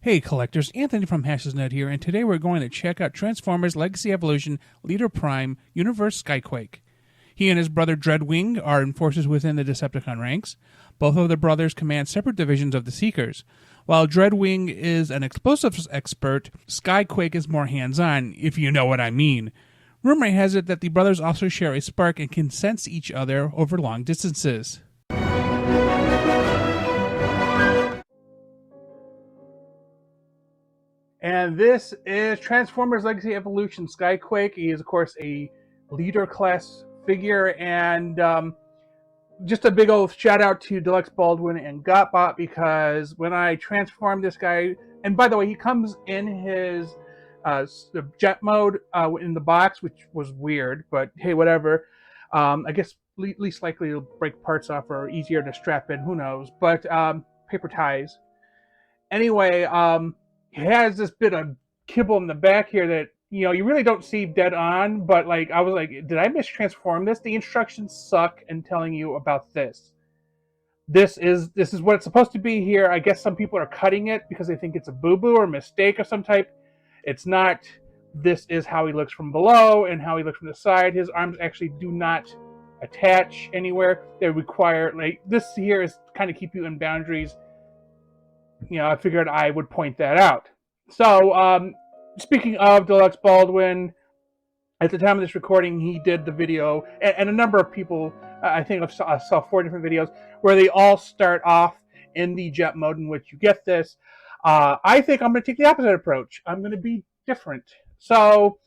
Hey collectors, Anthony from HashesNet here, and today we're going to check out Transformers Legacy Evolution Leader Prime Universe Skyquake. He and his brother Dreadwing are enforcers within the Decepticon ranks. Both of the brothers command separate divisions of the Seekers. While Dreadwing is an explosives expert, Skyquake is more hands-on, if you know what I mean. Rumor has it that the brothers also share a spark and can sense each other over long distances. And this is Transformers Legacy Evolution Skyquake. He is, of course, a leader class figure. And just a big old shout out to Deluxe Baldwin and Gotbot, because when I transformed this guy, and by the way, he comes in his jet mode in the box, which was weird, but hey, whatever. I guess least likely to break parts off or easier to strap in, who knows. But paper ties. Anyway, he has this bit of kibble in the back here that you really don't see dead on, but like I was like, did I mistransform this? The instructions suck in telling you about this. This is what it's supposed to be here. I guess some people are cutting it because they think it's a boo-boo or mistake of some type. It's not. This is how he looks from below and how he looks from the side. His arms actually do not attach anywhere. They require, like, this here is to kind of keep you in boundaries. I figured I would point that out. So, speaking of Deluxe Baldwin, at the time of this recording, he did the video, and a number of people, I think I saw 4 different videos, where they all start off in the jet mode in which you get this. I think I'm going to take the opposite approach. I'm going to be different. So,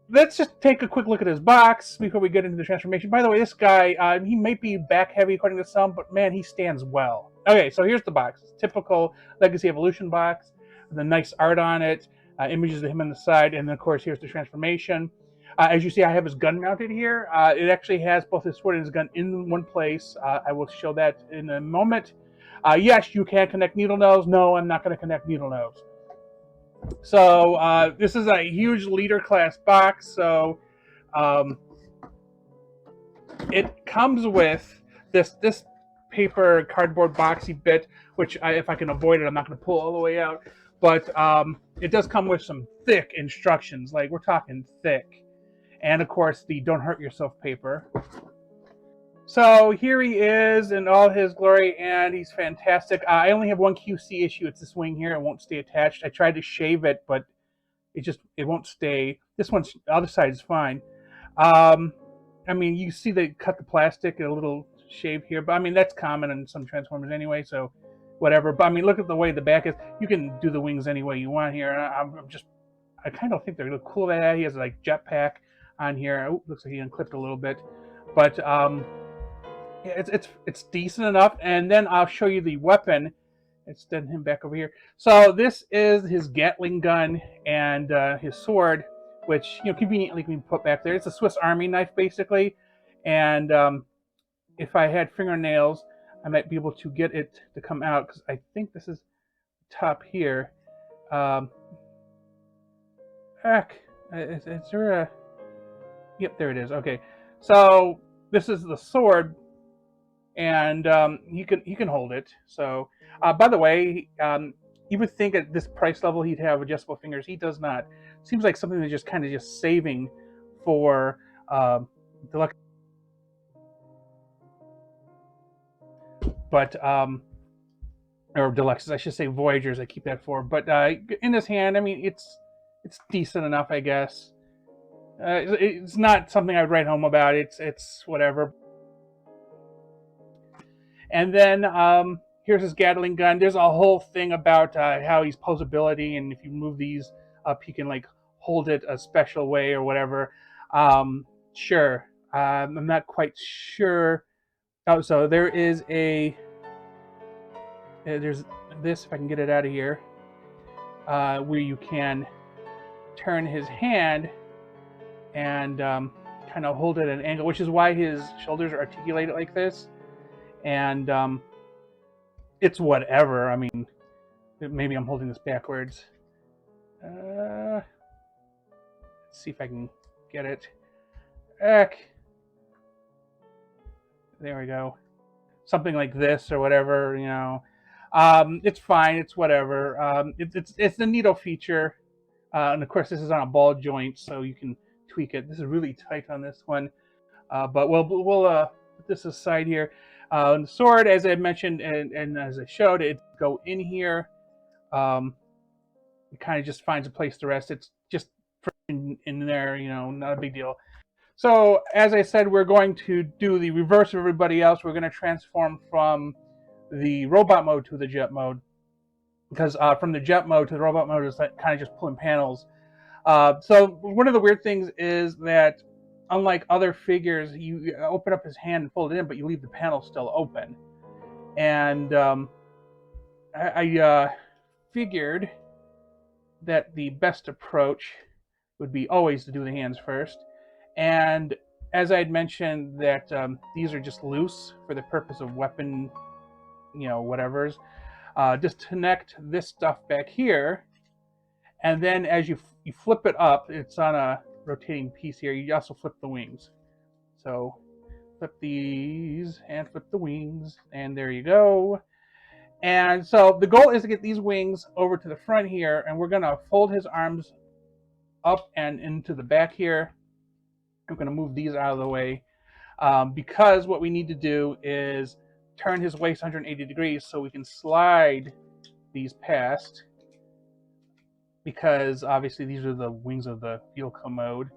let's just take a quick look at his box before we get into the transformation. By the way, this guy, he might be back heavy according to some, but man, he stands well. Okay, so here's the box. It's typical Legacy Evolution box with the nice art on it, images of him on the side, and then of course here's the transformation. As you see, I have his gun mounted here. It actually has both his sword and his gun in one place. I will show that in a moment. Yes, you can connect needle nose. No, I'm not going to connect needle nose. So this is a huge leader class box. So it comes with this paper cardboard boxy bit, which if I can avoid it, I'm not going to pull all the way out. But it does come with some thick instructions, like we're talking thick, and of course the "Don't Hurt Yourself" paper. So here he is in all his glory, and he's fantastic. I only have one QC issue. It's this wing here. It won't stay attached. I tried to shave it, but it won't stay. This one's, the other side is fine. I mean, you see they cut the plastic, a little shave here, but I mean, that's common in some Transformers anyway, so whatever. But I mean, look at the way the back is. You can do the wings any way you want here. I kind of think they're really cool that he has like jetpack on here. Oh, looks like he unclipped a little bit, but yeah, it's decent enough. And then I'll show you the weapon. Extend him back over here. So this is his Gatling gun and his sword, which conveniently can be put back there. It's a Swiss Army knife basically, and if I had fingernails, I might be able to get it to come out, because I think this is the top here. Is there a? Yep, there it is. Okay, so this is the sword, and he can hold it. So, by the way, you would think at this price level he'd have adjustable fingers. He does not. Seems like something that's just kind of just saving for Deluxe. But or Deluxes, I should say Voyagers. I keep that for. But in his hand, I mean, it's decent enough, I guess. It's not something I'd write home about. It's whatever. And then here's his Gatling gun. There's a whole thing about how he's posability, and if you move these up, he can like hold it a special way or whatever. Sure. I'm not quite sure. Oh, so there is there's this, if I can get it out of here, where you can turn his hand and kind of hold it at an angle, which is why his shoulders are articulated like this. And it's whatever. I mean, maybe I'm holding this backwards. Let's see if I can get it. There we go. Something like this or whatever, It's fine. It's whatever. It's the neato feature, and of course this is on a ball joint, so you can tweak it. This is really tight on this one, but we'll put this aside here. And the sword, as I mentioned and as I showed, it go in here. It kind of just finds a place to rest. It's just in there, you know, not a big deal. So as I said, we're going to do the reverse of everybody else. We're going to transform from the robot mode to the jet mode, because from the jet mode to the robot mode is like kind of just pulling panels. So one of the weird things is that unlike other figures, you open up his hand and fold it in, but you leave the panel still open. And I figured that the best approach would be always to do the hands first. And as I had mentioned, that these are just loose for the purpose of weapon, you know, whatever's. Just connect this stuff back here, and then as you flip it up, it's on a rotating piece here. You also flip the wings. So flip these and flip the wings, and there you go. And so the goal is to get these wings over to the front here, and we're going to fold his arms up and into the back here. I'm going to move these out of the way because what we need to do is turn his waist 180 degrees so we can slide these past, because obviously these are the wings of the vehicle mode,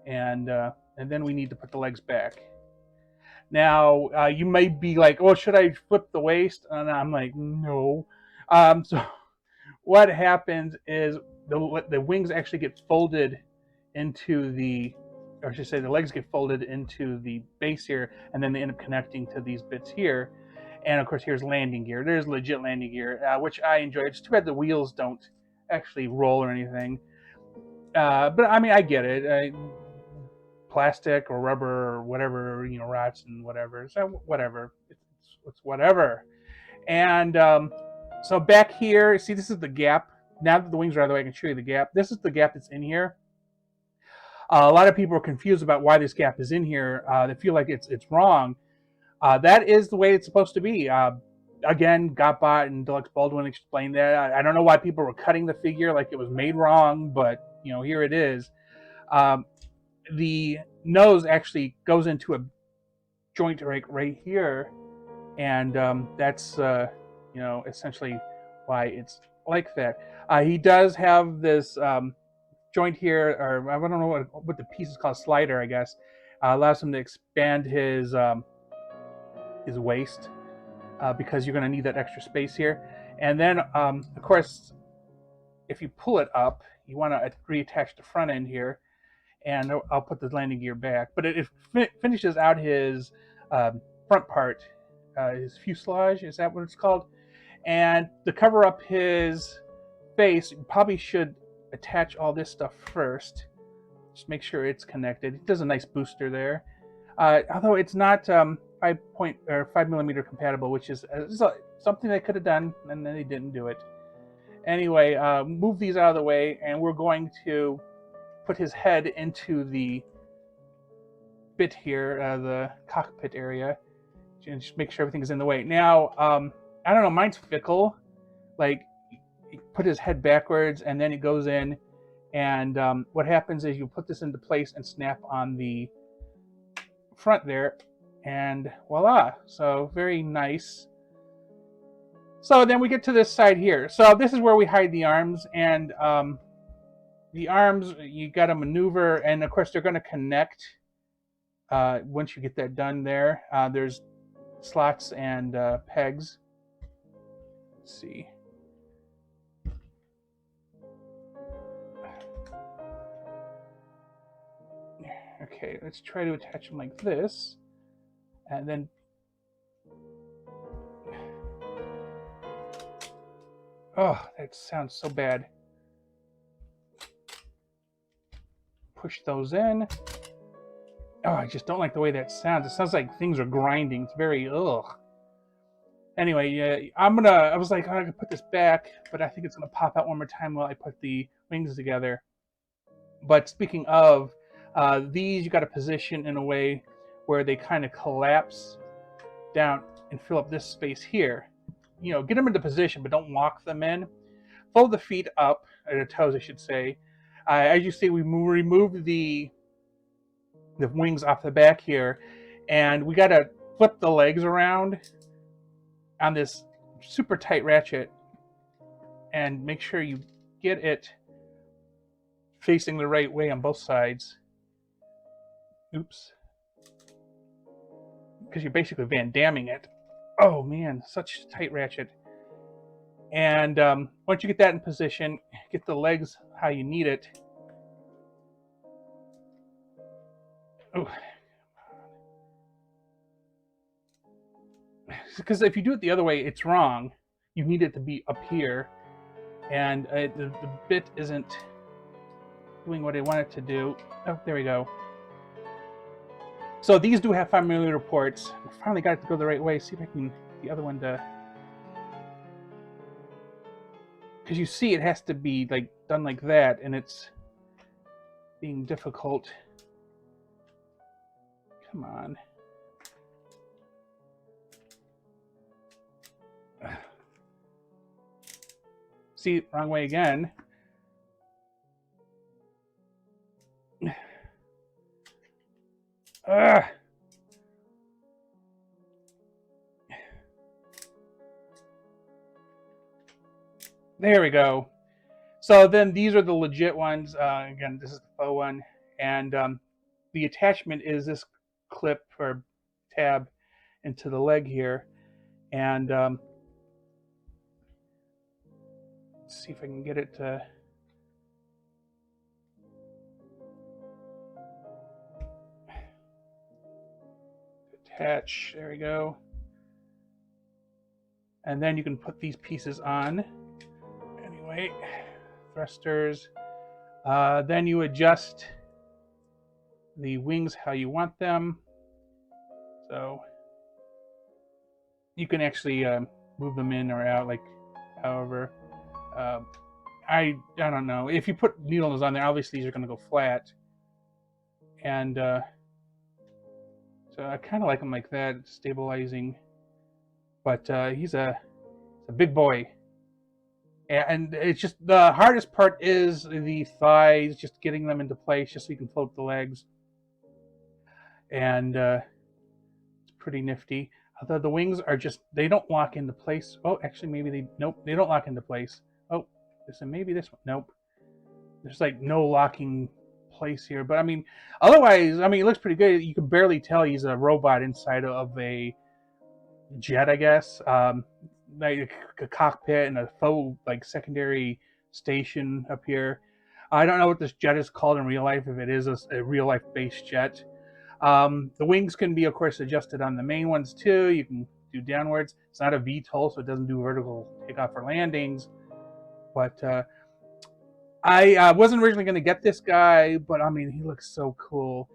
and then we need to put the legs back. Now you may be like, oh, should I flip the waist? And I'm like, no. So what happens is the wings actually get folded into the, or I should say the legs get folded into the base here, and then they end up connecting to these bits here. And of course here's landing gear. There's legit landing gear, which I enjoy. It's too bad the wheels don't actually roll or anything. But I mean, I get it. Plastic or rubber or whatever, you know, rots and whatever. So whatever. It's whatever. And so back here, see, this is the gap. Now that the wings are out of the way, I can show you the gap. This is the gap that's in here. A lot of people are confused about why this gap is in here. They feel like it's wrong. That is the way it's supposed to be. Again, Gotbot and Deluxe Baldwin explained that. I don't know why people were cutting the figure like it was made wrong, but you know, here it is. The nose actually goes into a joint right here, and that's you know, essentially why it's like that. He does have this joint here, or I don't know what the piece is called, slider, I guess. Allows him to expand his waist, because you're going to need that extra space here. And then of course, if you pull it up, you want to reattach the front end here, and I'll put the landing gear back, but it finishes out his front part, his fuselage, is that what it's called? And to cover up his face, you probably should attach all this stuff first. Just make sure it's connected. It does a nice booster there, although it's not 5mm compatible, which is something they could have done, and then they didn't do it. Anyway, move these out of the way, and we're going to put his head into the bit here, the cockpit area, and just make sure everything is in the way. Now, I don't know, mine's fickle. Like, you put his head backwards, and then it goes in, and what happens is you put this into place and snap on the front there, and voila. So very nice. So then we get to this side here. So this is where we hide the arms, and the arms, you got to maneuver, and of course they're going to connect once you get that done there. There's slots and pegs. Let's see. Okay, let's try to attach them like this, and then oh, that sounds so bad. Push those in. Oh, I just don't like the way that sounds. It sounds like things are grinding. It's very ugh. Anyway, yeah, I was like, oh, I can put this back, but I think it's gonna pop out one more time while I put the wings together. But speaking of, these you got to position in a way where they kind of collapse down and fill up this space here. get them into position, but don't lock them in. Fold the feet up, or the toes, I should say. As you see, we removed the wings off the back here, and we got to flip the legs around on this super tight ratchet and make sure you get it facing the right way on both sides. Oops. Because you're basically Van Damming it. Oh man, such tight ratchet. And once you get that in position, get the legs how you need it. Oh. Because if you do it the other way, it's wrong. You need it to be up here. And the bit isn't doing what I want it to do. Oh, there we go. So these do have 5mm ports. I finally got it to go the right way. See if I can get the other one to... Because you see it has to be like done like that, and it's being difficult. Come on. See, wrong way again. There we go. So then these are the legit ones. Again, this is the faux one. And the attachment is this clip or tab into the leg here. And let's see if I can get it to... attach. There we go. And then you can put these pieces on. Anyway, thrusters. Then you adjust the wings how you want them. So you can actually move them in or out, like however. I don't know. If you put needles on there, obviously these are going to go flat. And so I kind of like him like that, stabilizing. But he's a big boy. And it's just the hardest part is the thighs, just getting them into place, just so you can float the legs. And it's pretty nifty. Although the wings are just, they don't lock into place. Oh, actually, maybe nope, they don't lock into place. Oh, maybe this one, nope. There's like no locking place here. But I mean, otherwise, I mean, it looks pretty good. You can barely tell he's a robot inside of a jet, I guess. Like a cockpit and a faux like secondary station up here. I don't know what this jet is called in real life, if it is a real life base jet. The wings can be, of course, adjusted on the main ones too. You can do downwards. It's not a VTOL, so it doesn't do vertical takeoff or landings. But I wasn't originally going to get this guy, but I mean, he looks so cool.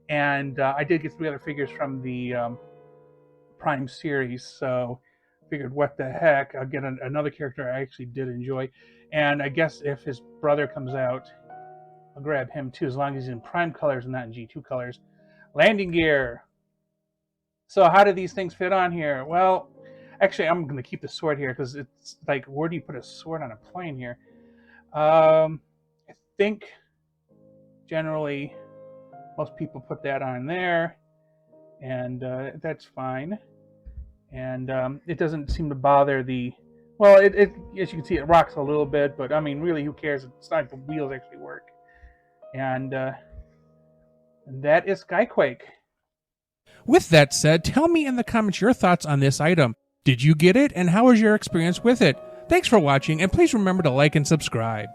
And I did get 3 other figures from the Prime series, so figured, what the heck, I'll get another character I actually did enjoy. And I guess if his brother comes out, I'll grab him too, as long as he's in Prime colors and not in G2 colors. Landing gear. So how do these things fit on here? Well, actually, I'm going to keep the sword here, because it's like, where do you put a sword on a plane here? I think generally most people put that on there, and that's fine. And it doesn't seem to bother the... Well, it as you can see, it rocks a little bit, but I mean, really, who cares? It's not like the wheels actually work. And that is Skyquake. With that said, tell me in the comments your thoughts on this item. Did you get it, and how was your experience with it? Thanks for watching, and please remember to like and subscribe.